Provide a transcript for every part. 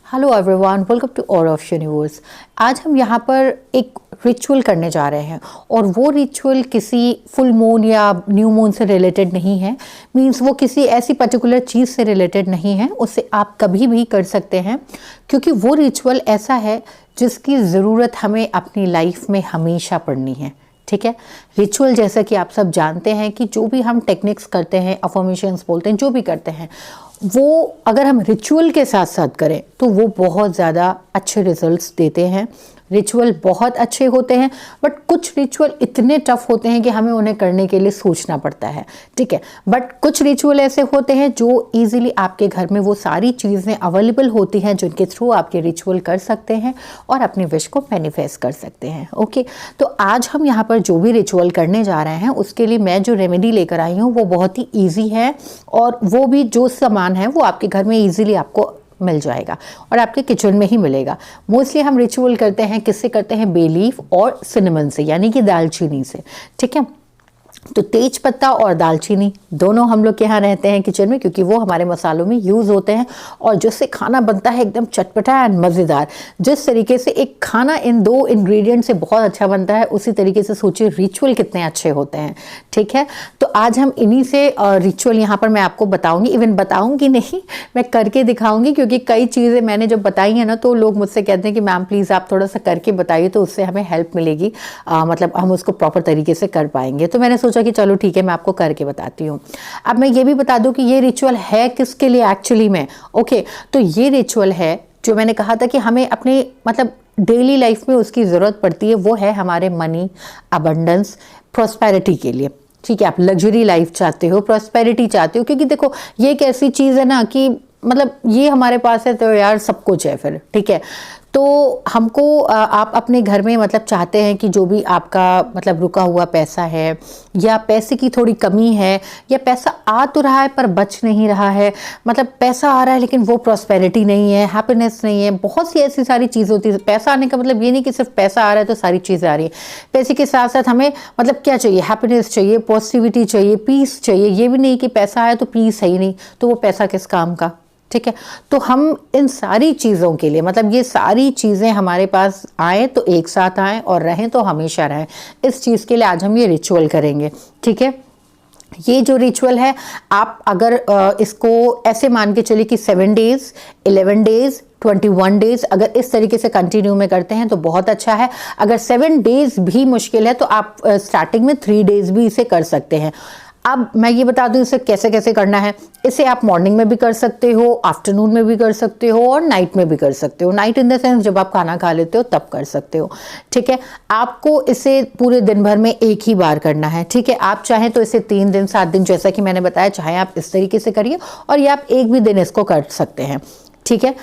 Hello everyone, welcome to और of universe. आज हम यहाँ पर एक रिचुअल करने जा रहे हैं और वो रिचुअल किसी फुल मून या न्यू मून से रिलेटेड नहीं है। मींस वो किसी ऐसी पर्टिकुलर चीज़ से रिलेटेड नहीं है, उससे आप कभी भी कर सकते हैं क्योंकि वो रिचुअल ऐसा है जिसकी ज़रूरत हमें अपनी लाइफ में हमेशा पड़नी है। ठीक है, रिचुअल जैसा कि आप सब जानते हैं कि जो भी हम टेक्निक्स करते हैं, अफर्मेशंस बोलते हैं, जो भी करते हैं, वो अगर हम रिचुअल के साथ साथ करें तो वो बहुत ज़्यादा अच्छे रिजल्ट्स देते हैं। रिचुअल बहुत अच्छे होते हैं बट कुछ रिचुअल इतने टफ होते हैं कि हमें उन्हें करने के लिए सोचना पड़ता है। ठीक है, बट कुछ रिचुअल ऐसे होते हैं जो इजीली आपके घर में वो सारी चीज़ें अवेलेबल होती हैं जिनके थ्रू आप ये रिचुअल कर सकते हैं और अपनी विश को मैनिफेस्ट कर सकते हैं। ओके, तो आज हम यहाँ पर जो भी रिचुअल करने जा रहे हैं उसके लिए मैं जो रेमेडी लेकर आई हूँ वो बहुत ही ईजी है और वो भी जो सामान है वो आपके घर में ईजिली आपको मिल जाएगा और आपके किचन में ही मिलेगा। मोस्टली हम रिचुअल करते हैं किससे करते हैं? बे लीफ और सिनेमन से, यानी कि दालचीनी से। ठीक है, तो तेज पत्ता और दालचीनी दोनों हम लोग के यहाँ रहते हैं किचन में क्योंकि वो हमारे मसालों में यूज़ होते हैं और जिससे खाना बनता है एकदम चटपटा एंड मज़ेदार। जिस तरीके से एक खाना इन दो इंग्रेडिएंट से बहुत अच्छा बनता है, उसी तरीके से सोचिए रिचुअल कितने अच्छे होते हैं। ठीक है, तो आज हम इन्हीं से रिचुअल यहाँ पर मैं आपको बताऊँगी। इवन बताऊँगी नहीं, मैं करके दिखाऊँगी क्योंकि कई चीज़ें मैंने जब बताई हैं ना तो लोग मुझसे कहते हैं कि मैम प्लीज़ आप थोड़ा सा करके बताइए तो उससे हमें हेल्प मिलेगी, मतलब हम उसको प्रॉपर तरीके से कर पाएंगे। तो मैंने सोचा कि चलो ठीक है, मैं आपको करके बताती हूँ। अब मैं ये भी बता दूं कि ये रिचुअल है किसके लिए एक्चुअली में। ओके, तो ये रिचुअल है जो मैंने कहा था कि हमें अपने मतलब डेली लाइफ में उसकी ज़रूरत पड़ती है, वो है हमारे मनी, अबंडेंस, प्रॉस्पेरिटी के लिए। ठीक है, आप लग्जरी लाइफ चाहते हो, प्रॉस्पेरिटी चाहते हो, क्योंकि देखो ये एक ऐसी चीज़ है ना कि मतलब ये हमारे पास है तो यार सब कुछ है फिर। ठीक है, तो हमको आप अपने घर में मतलब चाहते हैं कि जो भी आपका मतलब रुका हुआ पैसा है या पैसे की थोड़ी कमी है या पैसा आ तो रहा है पर बच नहीं रहा है, मतलब पैसा आ रहा है लेकिन वो प्रॉस्पेरिटी नहीं है, हैप्पीनेस नहीं है, बहुत सी ऐसी सारी चीज़ होती है। पैसा आने का मतलब ये नहीं कि सिर्फ पैसा आ रहा है तो सारी चीज़ें आ रही है। पैसे के साथ साथ हमें मतलब क्या चाहिए? हैप्पीनेस चाहिए, पॉजिटिविटी चाहिए, पीस चाहिए। ये भी नहीं कि पैसा आया तो पीस है ही नहीं, तो वो पैसा किस काम का? ठीक है, तो हम इन सारी चीज़ों के लिए मतलब ये सारी चीज़ें हमारे पास आए तो एक साथ आएँ और रहें तो हमेशा रहें, इस चीज़ के लिए आज हम ये रिचुअल करेंगे। ठीक है, ये जो रिचुअल है आप अगर इसको ऐसे मान के चलिए कि 7 डेज, 11 डेज, 21 डेज अगर इस तरीके से कंटिन्यू में करते हैं तो बहुत अच्छा है। अगर 7 डेज भी मुश्किल है तो आप स्टार्टिंग में 3 डेज भी इसे कर सकते हैं। अब मैं ये बता दूं इसे कैसे कैसे करना है। इसे आप मॉर्निंग में भी कर सकते हो, आफ्टरनून में भी कर सकते हो और नाइट में भी कर सकते हो। नाइट इन द सेंस जब आप खाना खा लेते हो तब कर सकते हो। ठीक है, आपको इसे पूरे दिन भर में एक ही बार करना है। ठीक है, आप चाहें तो इसे 3 दिन 7 दिन जैसा कि मैंने बताया, चाहे आप इस तरीके से करिए और या आप एक भी दिन इसको कर सकते हैं। ठीक है,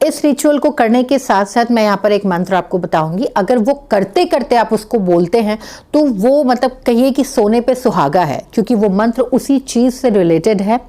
इस रिचुअल को करने के साथ साथ मैं यहाँ पर एक मंत्र आपको बताऊंगी। अगर वो करते करते आप उसको बोलते हैं तो वो मतलब कहिए कि सोने पे सुहागा है, क्योंकि वो मंत्र उसी चीज़ से रिलेटेड है,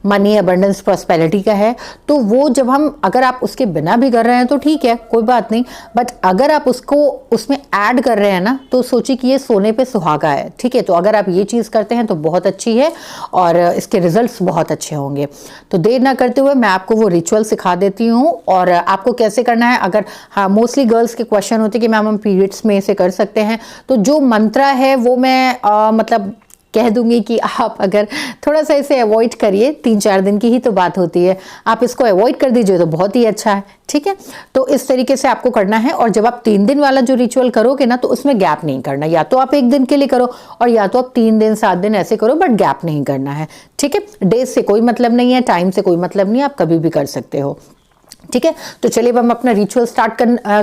मनी, अबंडेंस, प्रॉस्पेरिटी का है। तो वो जब हम अगर आप उसके बिना भी कर रहे हैं तो ठीक है, कोई बात नहीं, बट अगर आप उसको उसमें ऐड कर रहे हैं ना तो सोचिए कि ये सोने पे सुहागा है। ठीक है, तो अगर आप ये चीज़ करते हैं तो बहुत अच्छी है और इसके रिजल्ट्स बहुत अच्छे होंगे। तो देर ना करते हुए मैं आपको वो रिचुअल सिखा देती हूँ और आपको कैसे करना है। अगर हाँ, मोस्टली गर्ल्स के क्वेश्चन होते हैं कि मैम हम पीरियड्स में इसे कर सकते हैं, तो जो मंत्र है वो मैं मतलब कह दूंगी कि आप अगर थोड़ा सा इसे अवॉइड करिए, 3-4 दिन की ही तो बात होती है, आप इसको अवॉइड कर दीजिए तो बहुत ही अच्छा है। ठीक है, तो इस तरीके से आपको करना है और जब आप 3 दिन वाला जो रिचुअल करोगे ना तो उसमें गैप नहीं करना, या तो आप 1 दिन के लिए करो और या तो आप 3 दिन 7 दिन ऐसे करो, बट गैप नहीं करना है। ठीक है, डेज से कोई मतलब नहीं है, टाइम से कोई मतलब नहीं है, आप कभी भी कर सकते हो। ठीक है, तो चलिए हम अपना रिचुअल स्टार्ट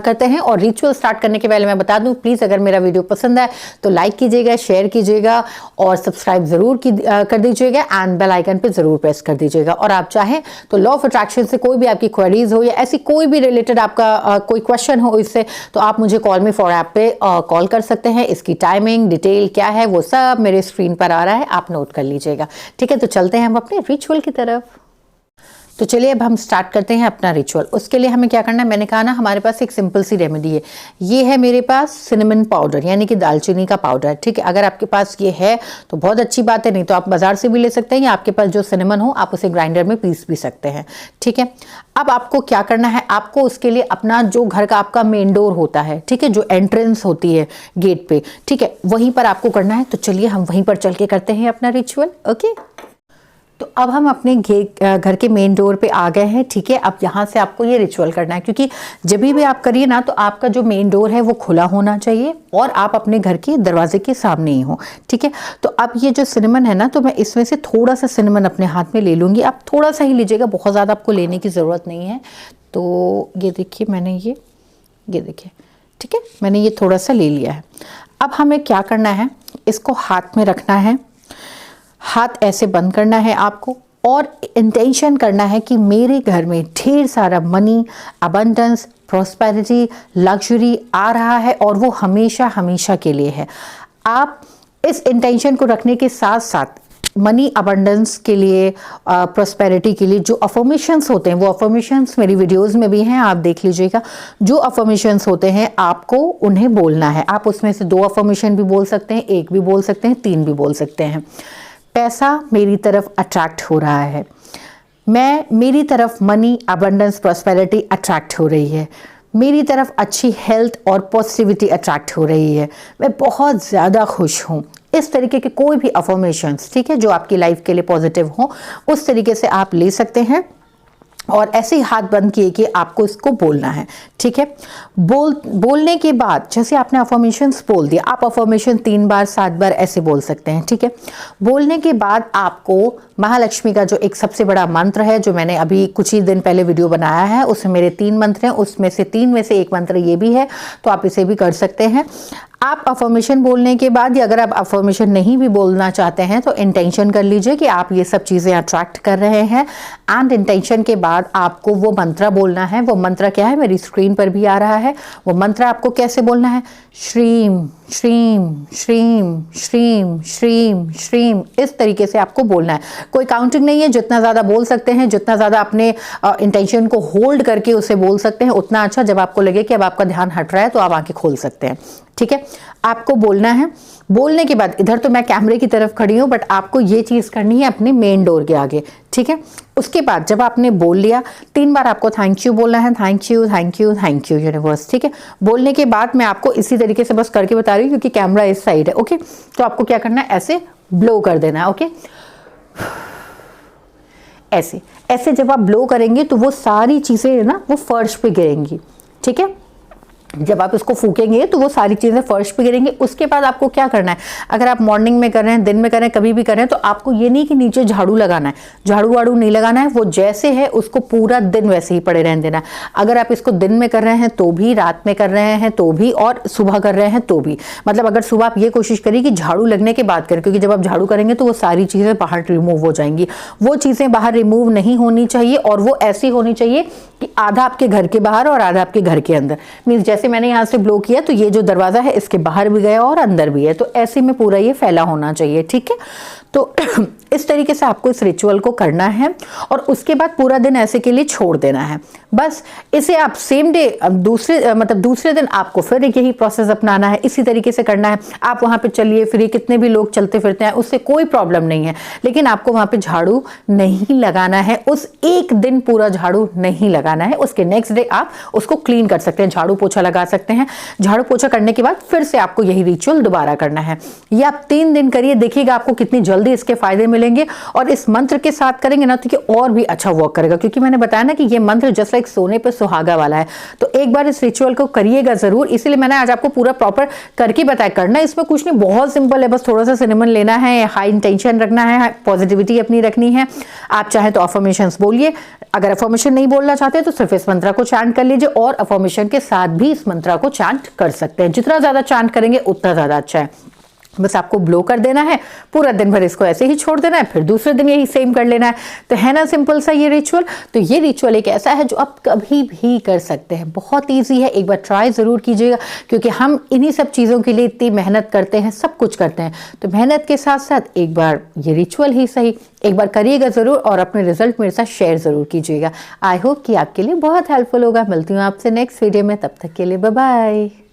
करते हैं। और रिचुअल स्टार्ट करने के पहले मैं बता दूं, प्लीज़ अगर मेरा वीडियो पसंद आए तो लाइक कीजिएगा, शेयर कीजिएगा और सब्सक्राइब ज़रूर कर दीजिएगा एंड बेल आइकन पे ज़रूर प्रेस कर दीजिएगा। और आप चाहें तो लॉ ऑफ अट्रैक्शन से कोई भी आपकी क्वेरीज हो या ऐसी कोई भी रिलेटेड आपका कोई क्वेश्चन हो इससे, तो आप मुझे कॉल मी फॉर ऐप पे कॉल कर सकते हैं। इसकी टाइमिंग डिटेल क्या है वो सब मेरे स्क्रीन पर आ रहा है, आप नोट कर लीजिएगा। ठीक है, तो चलते हैं हम अपने रिचुअल की तरफ। तो चलिए अब हम स्टार्ट करते हैं अपना रिचुअल। उसके लिए हमें क्या करना है, मैंने कहा ना हमारे पास एक सिंपल सी रेमेडी है। ये है मेरे पास सिनेमन पाउडर यानी कि दालचीनी का पाउडर, ठीक है। अगर आपके पास ये है तो बहुत अच्छी बात है, नहीं तो आप बाजार से भी ले सकते हैं या आपके पास जो सिनेमन हो आप उसे ग्राइंडर में पीस भी सकते हैं, ठीक है। अब आपको क्या करना है, आपको उसके लिए अपना जो घर का आपका मेन डोर होता है, ठीक है, जो एंट्रेंस होती है गेट पे, ठीक है, वहीं पर आपको करना है। तो चलिए हम वहीं पर चल के करते हैं अपना रिचुअल। ओके, तो अब हम अपने घर के मेन डोर पे आ गए हैं, ठीक है। अब यहाँ से आपको ये रिचुअल करना है, क्योंकि जब भी आप करिए ना तो आपका जो मेन डोर है वो खुला होना चाहिए और आप अपने घर के दरवाजे के सामने ही हो, ठीक है। तो अब ये जो सिनेमन है ना, तो मैं इसमें से थोड़ा सा सिनेमन अपने हाथ में ले लूँगी। आप थोड़ा सा ही लीजिएगा, बहुत ज़्यादा आपको लेने की ज़रूरत नहीं है। तो ये देखिए मैंने ये देखिए, ठीक है, मैंने ये थोड़ा सा ले लिया है। अब हमें क्या करना है, इसको हाथ में रखना है, हाथ ऐसे बंद करना है आपको और इंटेंशन करना है कि मेरे घर में ढेर सारा मनी, अबंडेंस, प्रॉस्पेरिटी, लग्जरी आ रहा है और वो हमेशा हमेशा के लिए है। आप इस इंटेंशन को रखने के साथ साथ मनी अबंडेंस के लिए, प्रॉस्पेरिटी के लिए जो अफर्मेशंस होते हैं, वो अफर्मेशंस मेरी वीडियोस में भी हैं, आप देख लीजिएगा। जो अफर्मेशंस होते हैं आपको उन्हें बोलना है। आप उसमें से 2 अफर्मेशन भी बोल सकते हैं, 1 भी बोल सकते हैं, 3 भी बोल सकते हैं। पैसा मेरी तरफ अट्रैक्ट हो रहा है, मेरी तरफ मनी, अबंडेंस, प्रॉस्पेरिटी अट्रैक्ट हो रही है, मेरी तरफ अच्छी हेल्थ और पॉजिटिविटी अट्रैक्ट हो रही है, मैं बहुत ज़्यादा खुश हूँ। इस तरीके के कोई भी अफर्मेशंस, ठीक है, जो आपकी लाइफ के लिए पॉजिटिव हो, उस तरीके से आप ले सकते हैं और ऐसे ही हाथ बंद किए कि आपको इसको बोलना है, ठीक है। बोलने के बाद जैसे आपने अफर्मेशंस बोल दिया, आप अफर्मेशन 3 बार 7 बार ऐसे बोल सकते हैं, ठीक है। बोलने के बाद आपको महालक्ष्मी का जो एक सबसे बड़ा मंत्र है, जो मैंने अभी कुछ ही दिन पहले वीडियो बनाया है, उसमें मेरे 3 मंत्र हैं, उसमें से 3 में से एक मंत्र ये भी है, तो आप इसे भी कर सकते हैं। आप अफर्मेशन बोलने के बाद, या अगर आप अफर्मेशन नहीं भी बोलना चाहते हैं तो इंटेंशन कर लीजिए कि आप ये सब चीज़ें अट्रैक्ट कर रहे हैं। एंड इंटेंशन के बाद आपको वो मंत्र बोलना है। वो मंत्र क्या है, मेरी स्क्रीन पर भी आ रहा है। वो मंत्र आपको कैसे बोलना है, श्रीम श्रीम श्रीम श्रीम श्रीम श्रीम, इस तरीके से आपको बोलना है। कोई काउंटिंग नहीं है, जितना ज़्यादा बोल सकते हैं, जितना ज़्यादा अपने इंटेंशन को होल्ड करके उसे बोल सकते हैं उतना अच्छा। जब आपको लगे कि अब आपका ध्यान हट रहा है तो आप आंखें खोल सकते हैं, ठीक है। आपको बोलना है। बोलने के बाद, इधर तो मैं कैमरे की तरफ खड़ी हूँ, बट आपको ये चीज़ करनी है अपने मेन डोर के आगे, ठीक है। उसके बाद जब आपने बोल लिया, 3 बार आपको थैंक यू बोलना है, thank you thank you thank you universe, ठीक है। बोलने के बाद मैं आपको इसी तरीके से बस करके बता रही हूँ क्योंकि कैमरा इस साइड है, ओके। तो आपको क्या करना है, ऐसे ब्लो कर देना है, ओके। ऐसे ऐसे जब आप ब्लो करेंगे तो वो सारी चीज़ें ना वो फर्श पे गिरेंगी, ठीक है। जब आप इसको फूकेंगे तो वो सारी चीज़ें फर्श पे गिरेंगी। उसके बाद आपको क्या करना है, अगर आप मॉर्निंग में कर रहे हैं, दिन में कर रहे हैं, कभी भी कर रहे हैं, तो आपको ये नहीं कि नीचे झाड़ू लगाना है, झाड़ू वाड़ू नहीं लगाना है। वो जैसे है उसको पूरा दिन वैसे ही पड़े रहने देना है। अगर आप इसको दिन में कर रहे हैं तो भी, रात में कर रहे हैं तो भी, और सुबह कर रहे हैं तो भी, मतलब अगर सुबह आप ये कोशिश करिए कि झाड़ू लगने के बाद करें, क्योंकि जब आप झाड़ू करेंगे तो वो सारी चीज़ें बाहर रिमूव हो जाएंगी। वो चीज़ें बाहर रिमूव नहीं होनी चाहिए और वो ऐसी होनी चाहिए कि आधा आपके घर के बाहर और आधा आपके घर के अंदर। मीन्स जैसे मैंने यहाँ से ब्लो किया तो ये जो दरवाजा है इसके बाहर भी गया और अंदर भी है, तो ऐसे में पूरा ये फैला होना चाहिए, ठीक है। तो इस तरीके से आपको इस रिचुअल को करना है और उसके बाद पूरा दिन ऐसे के लिए छोड़ देना है। बस इसे आप सेम डे, दूसरे दिन आपको फिर यही प्रोसेस अपनाना है, इसी तरीके से करना है। आप वहाँ पे चलिए फिरिए, कितने भी लोग चलते फिरते हैं, उससे कोई प्रॉब्लम नहीं है, लेकिन आपको वहाँ पे झाड़ू नहीं लगाना है। उस एक दिन पूरा झाड़ू नहीं लगाना है। उसके नेक्स्ट डे आप उसको क्लीन कर सकते हैं, झाड़ू पोछा लगा सकते हैं। झाड़ू पोछा करने के बाद फिर से आपको यही रिचुअल दोबारा करना है। ये आप 3 दिन करिए, देखिएगा आपको कितनी जल्दी इसके फायदे मिलेंगे। और इस मंत्र के साथ करेंगे ना तो ये और भी अच्छा वर्क करेगा, क्योंकि मैंने बताया ना कि ये मंत्र जस्ट लाइक सोने पे सुहागा वाला है। तो एक बार इस रिचुअल को करिएगा जरूर, इसीलिए मैंने आज आपको पूरा प्रॉपर करके बताया। करना इसमें कुछ नहीं, बहुत सिंपल है, बस थोड़ा सा सिनेमन लेना है, हाई इंटेंशन रखना है, पॉजिटिविटी अपनी रखनी है। आप चाहे तो अफर्मेशंस बोलिए, अगर अफर्मेशन नहीं बोलना चाहते तो सिर्फ इस मंत्र को चैंट कर लीजिए, और अफर्मेशन के साथ भी इस मंत्र को चैंट कर सकते हैं। जितना ज्यादा चैंट करेंगे उतना ज्यादा अच्छा है। बस आपको ब्लो कर देना है, पूरा दिन भर इसको ऐसे ही छोड़ देना है, फिर दूसरे दिन यही सेम कर लेना है। तो है ना सिंपल सा ये रिचुअल। तो ये रिचुअल एक ऐसा है जो आप कभी भी कर सकते हैं, बहुत ईजी है, एक बार ट्राई ज़रूर कीजिएगा, क्योंकि हम इन्हीं सब चीज़ों के लिए इतनी मेहनत करते हैं, सब कुछ करते हैं। तो मेहनत के साथ साथ एक बार ये रिचुअल ही सही एक बार करिएगा ज़रूर, और अपने रिजल्ट मेरे साथ शेयर ज़रूर कीजिएगा। आई होप कि आपके लिए बहुत हेल्पफुल होगा। मिलती हूँ आपसे नेक्स्ट वीडियो में, तब तक के लिए बाय बाय।